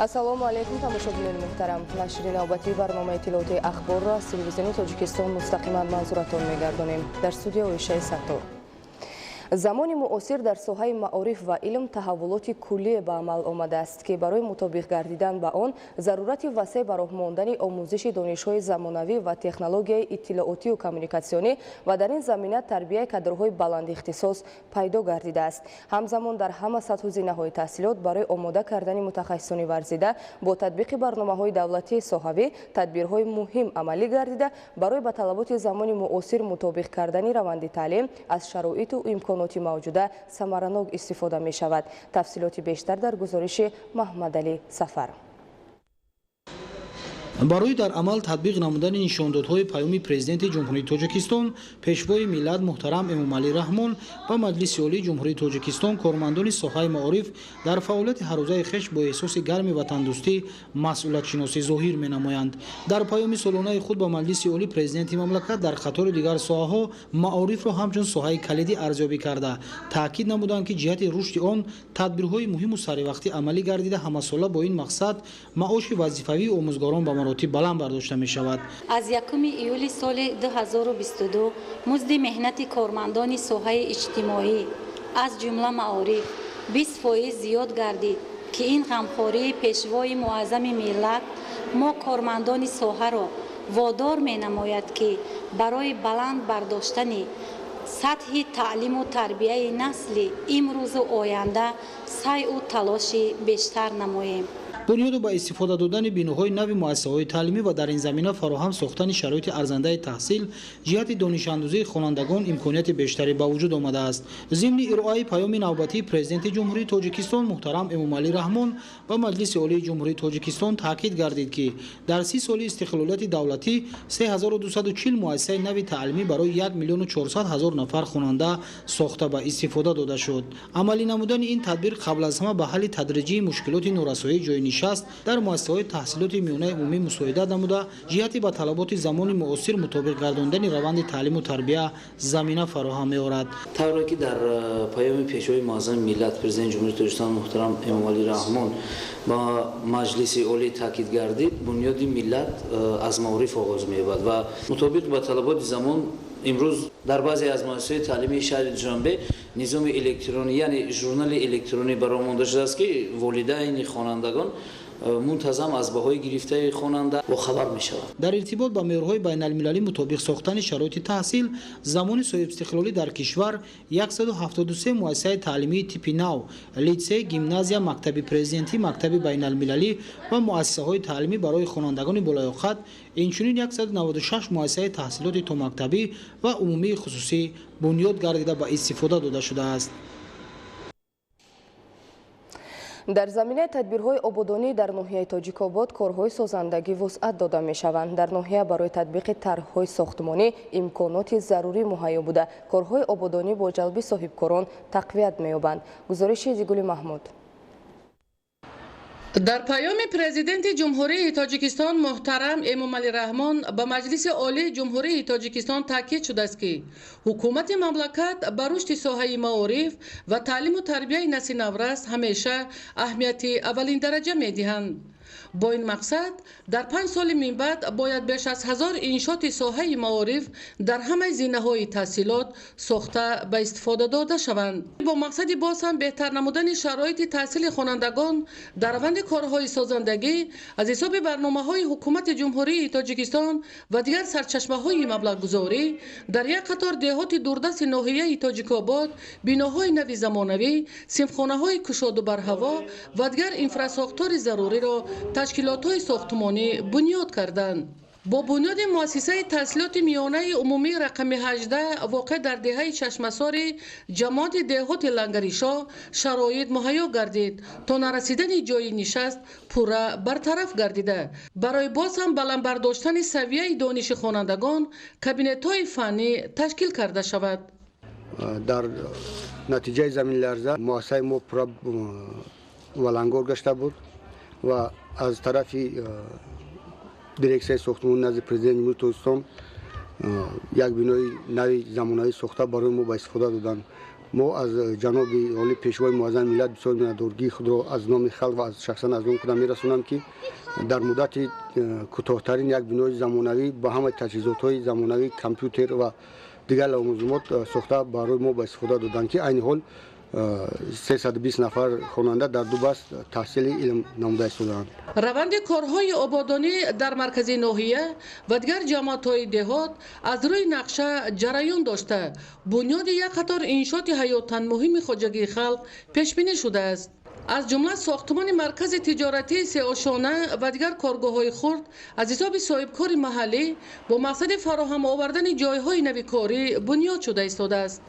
ассалому алайкум тамошобинони муҳтарам. нашри навбатии барномаи иттилоъоти ахборро аз телевизиони тоҷикистон мустақиман манзуратон мегардонем. дар студия Оишаи Саттор. замони муосир дар соҳаи маориф ва илм таҳаввулоти куллие ба амал омадааст ки барои мутобиқ гардидан ба он зарурати васеъ ба роҳ мондани омӯзиши донишҳои замонавӣ ва технологияи иттилоотию коммуникатсионӣ ва дар ин замина тарбияи кадрҳои баландихтисос пайдо гардидааст. ҳамзамон дар ҳама сатҳу зинаҳои таҳсилот барои омода кардани мутахассисони варзида бо татбиқи барномаҳои давлатии соҳавӣ тадбирҳои муҳим амалӣ гардида барои ба талаботи замони муосир мутобиқ кардани раванди таълим аз шароиту имконоти мавҷуда самаранок истифода мешавад. тафсилоти бештар дар гузориши Маҳмадалӣ Сафар. барои дар амал татбиқ намудани нишондодҳои паёми президенти ҷумҳурии Тоҷикистон пешвои миллат муҳтарам Эмомалӣ Раҳмон ба Маҷлиси Олии Ҷумҳурии Тоҷикистон кормандони соҳаи маориф дар фаъолияти ҳаррӯзаи хеш бо эҳсоси гарми ватандӯстӣ масъулиятшиносӣ зоҳир менамоянд. дар паёми солонаи худ ба Маҷлиси Олӣ президенти мамлакат дар қатори дигар соҳаҳо маорифро ҳамчун соҳаи калидӣ арзёбӣ карда таъкид намуданд ки ҷиҳати рушди он тадбирҳои муҳиму саривақтӣ амалӣ гардида ҳамасола бо ин мақсад маоши вазифавии омӯзгорон ба маротиб баланд бардошта мешавад. аз 1 июли соли 2022 музди меҳнати кормандони соҳаи иҷтимоӣ аз ҷумла маориф 20% зиёд гардид ки ин ғамхории пешвои муаззами миллат мо кормандони соҳаро водор менамояд ки барои баланд бардоштани сатҳи таълиму тарбияи насли имрӯзу оянда сайъу талоши бештар намоем. бунёду ба истифода додани биноҳои нави муассисаҳои таълимӣ ва дар ин замина фароҳам сохтани шароити арзандаи таҳсил ҷиҳати донишандӯзии хонандагон имконияти бештаре ба вуҷуд омадааст. зимни ироаи паёми навбатии президенти ҷумҳурии Тоҷикистон муҳтарам Эмомалӣ Раҳмон ба Маҷлиси Олии Ҷумҳурии Тоҷикистон таъкид гардид ки дар 30 соли истиқлолияти давлатӣ 3240 муассисаи нави таълимӣ барои 1 400 000 нафар хонанда сохта ба истифода дода шуд. амалӣ намудани ин тадбир қабл аз ҳама ба ҳалли тадриҷии мушкилоти норасоии ҷойнишин дар муассисаҳои таҳсилоти миёнаи умумӣ мусоидат намуда ҷиҳати ба талаботи замони муосир мутобиқ гардондани раванди таълиму тарбия замина фароҳам меорад. тавре ки дар паёми пешвои муаззами миллат президенти ҷумҳурии Тоҷикистон муҳтарам Эмомалӣ Раҳмон ба Маҷлиси Олӣ таъкид гардид, бунёди миллат аз маориф оғоз меёбад ва мутобиқ ба талаботи замон имрӯз дар баъзе аз муассисаҳои таълимии шаҳри Душанбе низоми электронӣ яъне журнали электронӣ баро монда шудааст ки волидайни хонандагон мунтазам аз баҳои гирифтаи хонанда бохабар мешаванд. дар иртибот ба меъёрҳои байналмилалӣ мутобиқ сохтани шароити таҳсил замони соҳибистиқлолӣ дар кишвар 173 муассисаи таълимии типи нав литсей, гимназия, мактаби президентӣ, мактаби байналмилалӣ ва муассисаҳои таълимӣ барои хонандагони болоёқат, инчунин 196 муассисаи таҳсилоти томактабӣ ва умумии хусусӣ бунёд гардида ба истифода дода шудааст. дар заминаи тадбирҳои ободонӣ дар ноҳияи Тоҷикобод корҳои созандагӣ вусъат дода мешаванд. дар ноҳия барои татбиқи тарҳҳои сохтмонӣ имконоти зарурӣ муҳайё буда корҳои ободонӣ бо ҷалби соҳибкорон тақвият меёбанд. гузориши Зигули Маҳмуд. дар паёми президенти ҷумҳурии Тоҷикистон муҳтарам Эмомалӣ Раҳмон ба Маҷлиси Олии Ҷумҳурии Тоҷикистон таъкид шудааст ки ҳукумати мамлакат ба рушди соҳаи маориф ва таълиму тарбияи насли наврас ҳамеша аҳамияти аввалиндараҷа медиҳанд. бо ин мақсад дар 5 соли минбаъд бояд беш аз 1000 иншоти соҳаи маориф дар ҳамаи зинаҳои таҳсилот сохта ба истифода дода шаванд. бо мақсади боз ҳам беҳтар намудани шароити таҳсили хонандагон дар раванди корҳои созандагӣ аз ҳисоби барномаҳои ҳукумати ҷумҳурии Тоҷикистон ва дигар сарчашмаҳои маблағгузорӣ дар як қатор деҳоти дурдасти ноҳияи Тоҷикобод биноҳои нави замонавӣ, синфхонаҳои кушоду бар ҳаво ва дигар инфрасохтори заруриро ташкилотҳои сохтмонӣ бунёд карданд. با بنیاد مؤسسه تحصیلات میانه عمومی رقم 18 واقع در دهه چشمسار جماعت دهات لنگریشا شرایط مهیا گردید تا نرسیدن جای نشست پورا برطرف گردیده. برای باز هم بلند برداشتن سویه دانش خوانندگان کابینت‌های فنی تشکیل کرده شود. در نتیجه زمین لرزه مؤسسه ما پورا ولنگار گشته بود و از طرف دیرکسیون ساختمان نزد پرزیدنت جمهوری تاجیکستان یک بینای نوی زمانه‌ای ساخته برای ما به استفاده دادند. ما از جناب عالی پیشوای معظم ملت بسیار میانه‌دارگی خود را از نام خلق و از شخصا از آن خودم میرسونم که در مدت کوتاه‌ترین یک بینای زمانه‌ای با همه تجهیزات‌های زمانه‌ای کامپیوتر و دیگر لوازمات ساخته برای ما به استفاده دادند که عین حال 320 نفر خواننده در دو بست تحصیل علم نموده ایستادند. روند کارهای آبادانی در مرکز ناحیه و دیگر جماعت‌های دهات از روی نقشه جریان داشته بنیاد یک قطار انشاءات حیاتاً مهم خواجگی خلق پیش بینی شده است. از جمله ساختمان مرکز تجارتی سه‌آشانه و دیگر کارگاه‌های خرد از حساب صاحبکار محلی با مقصد فراهم آوردن جای‌های نوی کاری بنیاد شده ایستاده است.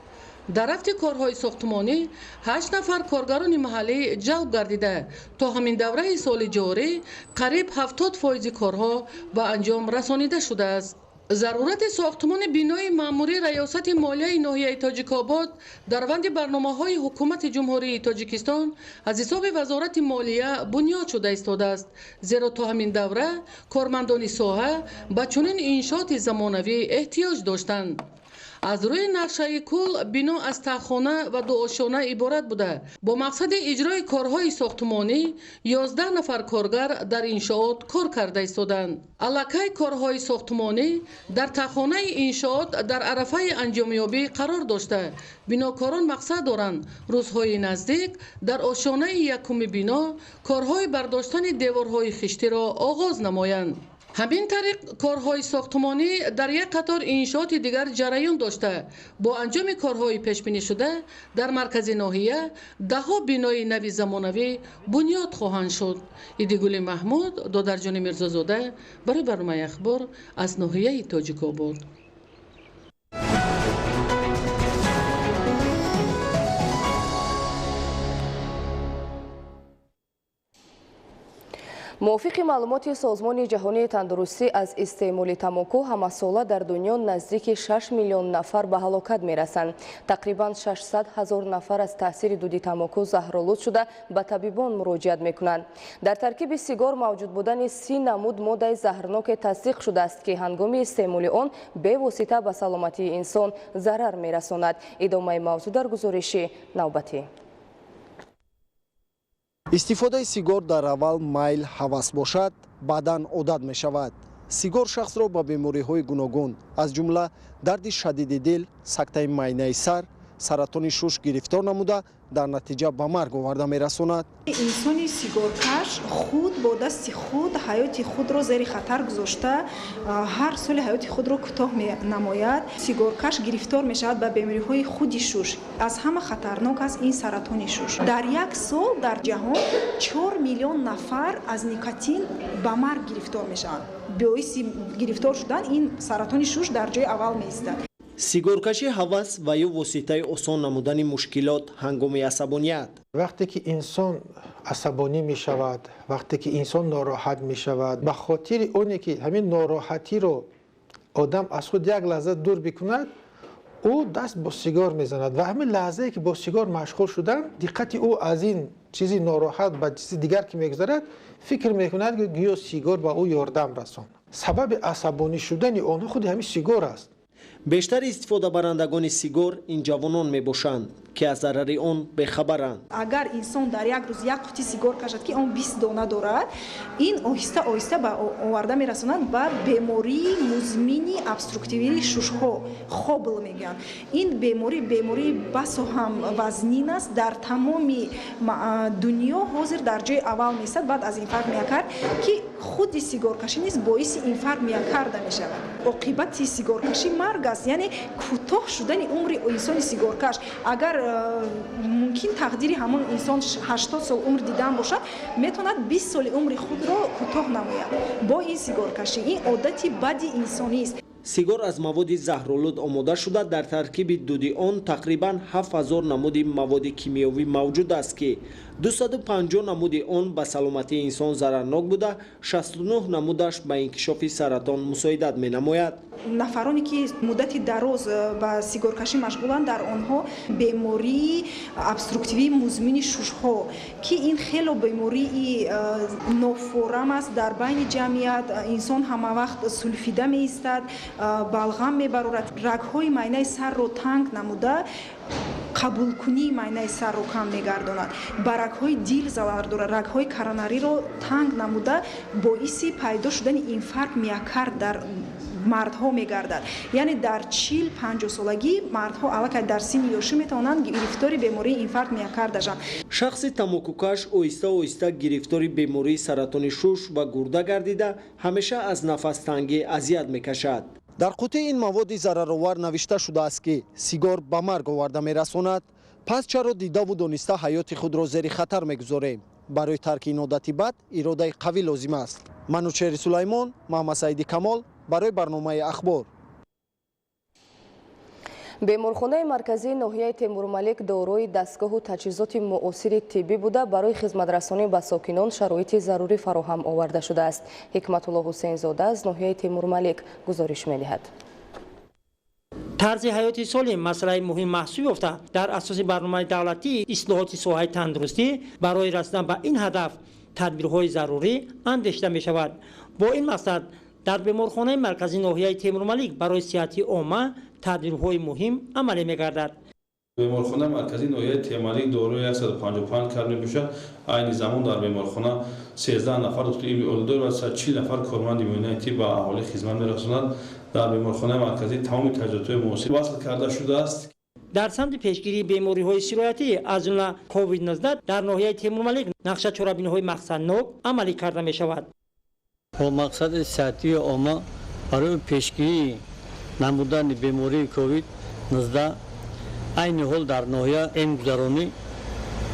در رفت کارهای ساختمانی 8 نفر کارگران محلی جلب گردیده تا همین دوره سال جاری قریب 70% کارها به انجام رسانیده شده است. ضرورت ساختمان بینای مأموری ریاست مالیه ناحیه تاجیک‌آباد در روند برنامه‌های حکومت جمهوری تاجیکستان از حساب وزارت مالیه بنیاد شده ایستاده است، زیرا تا همین دوره کارمندان ساحه به چنین انشاءات زمانوی احتیاج داشتند. از روی نقشه کل بنا از تخانه و دو آشانه عبارت بوده. با مقصد اجرای کارهای ساختمانی 11 نفر کارگر در انشاءات کار کرده ایستادند. الکی کارهای ساختمانی در تخانه انشاءات در عرفه انجامیابی قرار داشته. بناکاران مقصد دارند روزهای نزدیک در آشانه یکم بنا کارهای برداشتن دیوارهای خشتی را آغاز نمایند. همین طریق کارهای ساختمانی در یک قطار انشاءات دیگر جریان داشته. با انجام کارهای پیش بینی شده در مرکز ناحیه 10 بینای نوی زمانوی بنیاد خواهند شد. ایدیگل محمود، دادرجان میرزازاده، برای برنامه اخبار از ناحیه تاجیک‌آباد. موافق معلومات سازمان جهانی تندرستی از استعمال تماکو همساله در دنیا نزدیک 6 میلیون نفر به هلاکت میرسند. تقریبا 600,000 نفر از تاثیر دود تماکو زهرآلود شده به طبیبان مراجعت میکنند. در ترکیب سیگار موجود بودن 30 نمود ماده زهرناک تصدیق شده است که هنگام استعمال آن به واسطه به سلامتی انسان ضرر میرساند. ادامه موضوع در گزارش نوبتی. استفاده سیگار در اول مایل ҳавас бошад, баъдан одат мешавад. سیگار شخص را به بیماری‌های گوناگون از جمله درد شدید دل، سکته معده‌ای سر، سرطان شش گرفتار نموده در نتیجه به مرگ آورده می‌رساند. انسان سیگارکش خود با دست خود حیات خود را زیر خطر گذاشته هر سال حیات خود را کوتاه می‌نماید. سیگارکش گرفتار می‌شود به بیماری‌های خود شش. از همه خطرناک است این سرطان شش. در یک سال در جهان 4 میلیون نفر از نیکوتین به مرگ گرفتار می‌شوند. باعث گرفتار شدن این سرطان شش در جای اول می‌ایستد. سیگارکشی هوس و یا واسطه آسان نمودن مشکلات هنگام عصبانیت. وقتی که انسان عصبانی می شود، وقتی که انسان ناراحت می شود، به خاطر اونی که همین ناراحتی رو آدم از خود یک لحظه دور بکند، او دست با سیگار می زند و همین لحظه که با سیگار مشغول شدن دقت او از این چیزی ناراحت به چیز دیگر که میگذرد فکر میکند که گویا سیگار به او یاردم رساند. سبب عصبانی شدن آنها خود همین سیگار است. بیشتر استفاده برندگان سیگار این جوانان می باشند که از ضرر آن بخبرند. اگر انسان در یک روز یک قطعه سیگار کشد که آن 20 دانه دارد، این آهسته آهسته به آورده میرساند به بیماری مزمن ابسترکتیوی ششها خوابل میگن. این بیماری بس هم وزنین است، در تمام دنیا حاضر در جای اول میستد. بعد از این فرق میکرد که худи сигаркашӣ низ боиси инфаркт миокарда мешавад. оқибати сигаркашӣ марг аст, яъне кӯтоҳ шудани умри инсони сигаркаш. агар мумкин тақдири ҳамон инсон 80 сол умр дидан бошад, метавонад 20 соли умри худро кӯтоҳ намояд бо ин сигаркашӣ. ин одати бади инсонист. сигор аз маводи заҳролуд омода шуда дар таркиби дуди он тақрибан 7000 намуди маводи кимиёвӣ мавҷуд аст ки 250 намуди он ба саломатии инсон зарарнок буда 69 намудаш ба инкишофи саратон мусоидат менамояд. нафароне ки муддати дароз ба сигаркашӣ машғуланд, дар онҳо бемории обструктивии музмини шушҳо ки ин хело бемории нофорам аст дар байни ҷамъият. инсон ҳамавақт сулфида меистад, балғам мебарорад, рагҳои майнаи сарро танг намуда қабулкунии майнаи сарро кам мегардонад, ба рагҳои дил зарар дорад, рагҳои коронариро танг намуда боиси пайдо шудани инфаркт миокард дар мардҳо мегардад. яъне дар 40-50 солагӣ мардҳо аллакай дар синни ёшӣ метавонанд гирифтори бемории инфаркт миокард шаванд. шахси тамокукаш оҳиста оҳиста гирифтори бемории саратони шуш ва гурда гардида ҳамеша аз нафастангӣ азият мекашад. дар қутии ин маводи зараровар навишта шудааст ки сигор ба марг оварда мерасонад. пас чаро дидаву дониста ҳаёти худро зери хатар мегузорем? барои тарки ин одати бад иродаи қавӣ лозим аст. манучери сулаймон, маҳмад саиди камол барои барномаи ахбор. беморхонаи марказии ноҳияи Темурмалик дорои дастгоҳу таҷҳизоти муосири тиббӣ буда барои хизматрасонӣ ба сокинон шароити зарури фароҳам оварда шудааст. ҳикматулло ҳусейнзода аз ноҳияи Темурмалик гузориш медиҳад. тарзи ҳаёти солим масъалаи муҳим маҳсуб ёфта дар асоси барномаи давлатии ислоҳоти соҳаи тандурустӣ барои расидан ба ин ҳадаф тадбирҳои зарурӣ андешта мешавад. бо ин мақсад дар беморхонаи марказии ноҳияи Темурмалик барои сиҳати омма тадбирҳои муҳим амалӣ мегардад. беморхона марказии ноҳияи Темурмалик дорои 155 кар мебошад. айни замон дар беморхона 13 нафар духтури илми олудор ва 140 нафар корманди муоинаи тиб ба аҳолӣ хизмат мерасонад. дар беморхонаи марказӣ тамоми таҷҳизотҳои муосир васл карда шудааст. дар самти пешгирии бемориҳои сироятӣ аз ҷумла COVID-19 дар ноҳияи Темурмалик нақша чорабиниҳои мақсаднок амалӣ карда мешавад. با مقصد صحتی عامه برای پیشگیری نمودن بیماری کووید 19 عین حال در ناحیه این گذرانی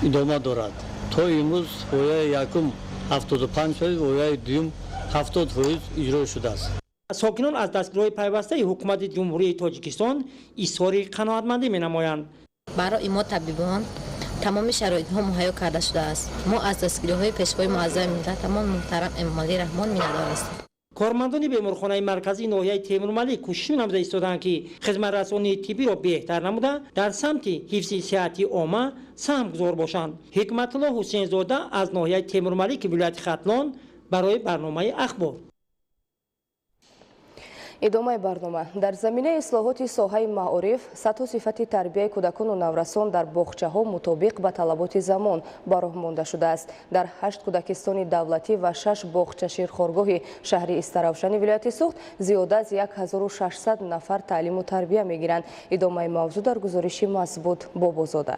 ادامه دارد. تا امروز پایه یکم 75% و پایه دوم 70% اجرا شده است. ساکنان از دستگیرهای پیوسته حکومت جمهوری تاجیکستان اظهار قناعتمندی می‌نمایند. برای ما طبیبان تمام شرایط ها مهیا کرده شده است. ما از دستگیری‌های پیشوای معظم ملت تمام محترم امامعلی رحمان می‌دانستیم. کارمندان بیمارخانه مرکزی ناحیه تیمورملک کوشش نموده ایستادند که خدمت‌رسانی طبی را بهتر نموده در سمت حفظ صحتی عامه سهم گذار باشند. حکمت‌الله حسین‌زاده از ناحیه تیمورملک ولایت ختلان برای برنامه اخبار. идомаи барнома дар заминаи ислоҳоти соҳаи маориф сатҳу сифати тарбияи кӯдакону наврасон дар боғчаҳо мутобиқ ба талаботи замон бароҳ монда шудааст. дар 8 кӯдакистони давлатӣ ва 6 боғча ширхоргоҳи шаҳри Истаравшани вилояти Суғд зиёда аз 1600 нафар таълиму тарбия мегиранд. идомаи мавзӯъ дар гузориши Масбуд Бобозода.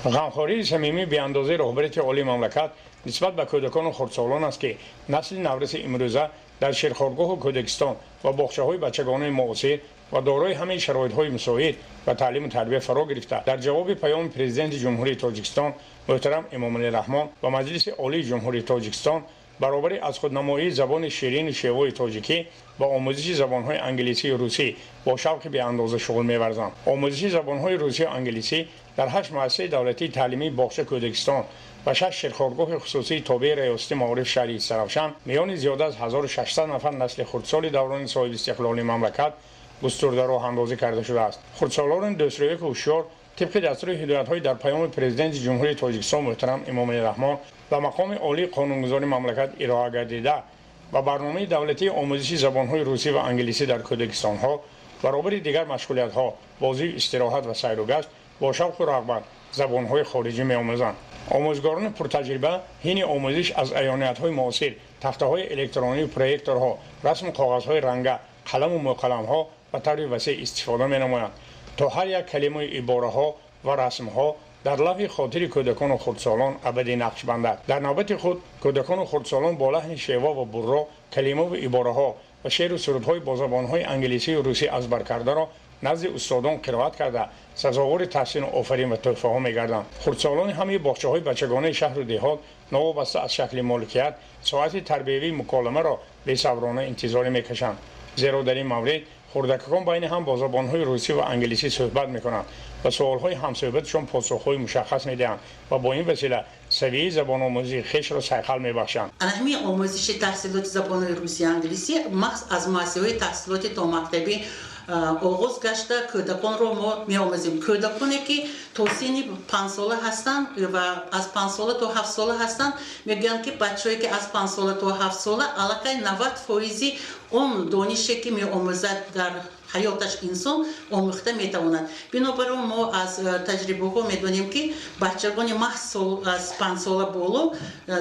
ғамхории самимӣ беандозаи роҳбарияти олии мамлакат нисбат ба кӯдакону хурдсолон аст ки насли навраси имрӯза дар ширхоргоҳу кӯдакистон ва боғчаҳои бачагонаи муосир ва дорои ҳамаи шароитҳои мусоид ба таълиму тарбия фаро гирифта. дар ҷавоби паёми президенти ҷумҳурии тоҷикистон муҳтарам Эмомалӣ Раҳмон ва маҷлиси олии ҷумҳурии тоҷикистон баробари аз худнамоии забони ширину шевои тоҷикӣ ва омӯзиши забонҳои англисию русӣ бо шавқи беандоза шуғул меварзанд. омӯзиши забонҳои русию англисӣ дар 8 муассисаи давлатии таълимии боғча кӯдакистон ва 6 ширхоргоҳи хусусии тобеи раёсати маориф шаҳри Истаравшан миёни зиёда аз 1600 нафар насли хурдсоли даврони соҳиби истиқлоли мамлакат густурда роҳандозӣ карда шудааст. хурдсолони дӯстрояку ҳушёр тибқи дастури ҳидоятҳои дар паёми президенти ҷумҳурии тоҷикистон муҳтарам Эмомалӣ Раҳмон ба мақоми олии қонунгузори мамлакат ироа гардида ва барномаи давлатии омӯзиши забонҳои русӣ ва англисӣ дар кӯдакистонҳо баробари дигар машғулиятҳо бозию истироҳат ва сайру гашт бо шавқу рағбат забонҳои хориҷӣ меомӯзанд. омӯзгорони пуртаҷриба ҳини омӯзиш аз аёниятҳои муосир, тафтаҳои электронию проекторҳо, расму коғазҳои ранга, қаламу муқалламҳо ба таври васеъ истифода менамоянд то ҳар як калимаи ибораҳо ва расмҳо در لوح خاطر کودکان و خردسالان ابدی نقش بندد. در نوبت خود کودکان و خردسالان با لحن شیوا و برا کلمه و عباره ها و شعر و سرودهای با زبانهای انگلیسی و روسی ازبر کرده را نزد استادان قرائت کرده سزاوار تحسین و آفرین و تحفه ها می‌گردند. خردسالان همه باغچه‌های بچگانه شهر و دهات نوابسته از شکل مالکیت ساعت تربیوی مکالمه را بی‌صبرانه انتظار می‌کشند، زیرا در این مورد خردکان بین هم با زبان‌های روسی و انگلیسی صحبت می‌کنند و سوال‌های همصحبتشان پاسخ‌های مشخص می‌دهند و با این وسیله سویه زبان آموزی خویش را سیقل می‌بخشند. همین آموزش تحصیلات زبان روسی انگلیسی از مؤسسه تحصیلات تا مکتبی آغاز گشته کودکان رو ما می‌آموزیم. کودکانی که تا سن 5 ساله هستند و از 5 ساله تا 7 ساله هستند میگن که بچه‌ای که از 5 ساله تا 7 ساله علاقه 90% اون دانشی که می‌آموزد در حیاتش انسان آموخته میتواند. بنابراین ما از تجربه ها میدونیم که بچگان محض از 5 ساله بالا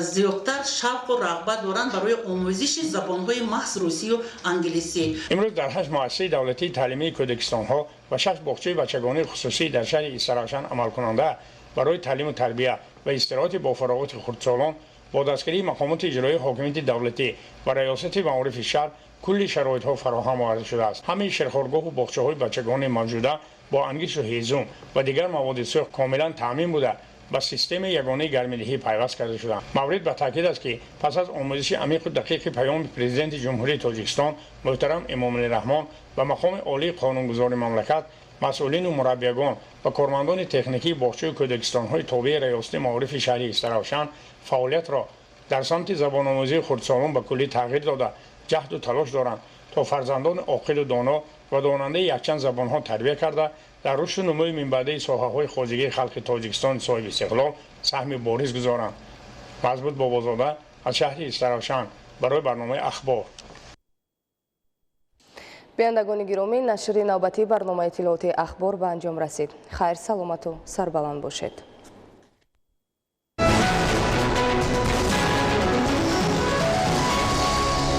زیادتر شوق و رغبت دارند برای آموزش زبان‌های محض روسی و انگلیسی. امروز در 8 مؤسسه دولتی تعلیمی کودکستان ها و 6 باغچه بچگانه خصوصی در شهر استراحشان عمل کننده برای تعلیم و تربیت و استراحت با فراغت خردسالان با دستگیری مقامات اجرایی حاکمیت دولتی و ریاست معارف شهر کلی شرایط ها فراهم آورده شده است. همه شیرخوارگاه و باغچه های بچگانه موجوده با انگیش و هیزم و دیگر مواد سوخت کاملا تامین بوده با سیستم یگانه گرم‌دهی پیوست کرده شدند. مورد به تاکید است که پس از آموزش عمیق و دقیق پیام پرزیدنت جمهوری تاجیکستان محترم امامعلی رحمان و مقام عالی قانونگذار مملکت، مسئولین و مربیگان و کارمندان تکنیکی باغچه و کودکستان‌های تابع ریاست معارف شهری استراحشان فعالیت را در سمت زبان آموزی خردسالان به کلی تغییر داده جهد و تلاش دارند تا فرزندان عاقل و دانا و داننده یکچند زبان‌ها تربیت کرده در رشد و نموی منبعی ساحه‌های خواجگی خلق تاجیکستان صاحب استقلال سهم بارز گذارند. مضبوط بابازاده از شهر استراحشان برای برنامه اخبار. بینندگان گرامی، نشر نوبتی برنامه اطلاعاتی اخبار به انجام رسید. خیر، سلامت و سربلند باشید.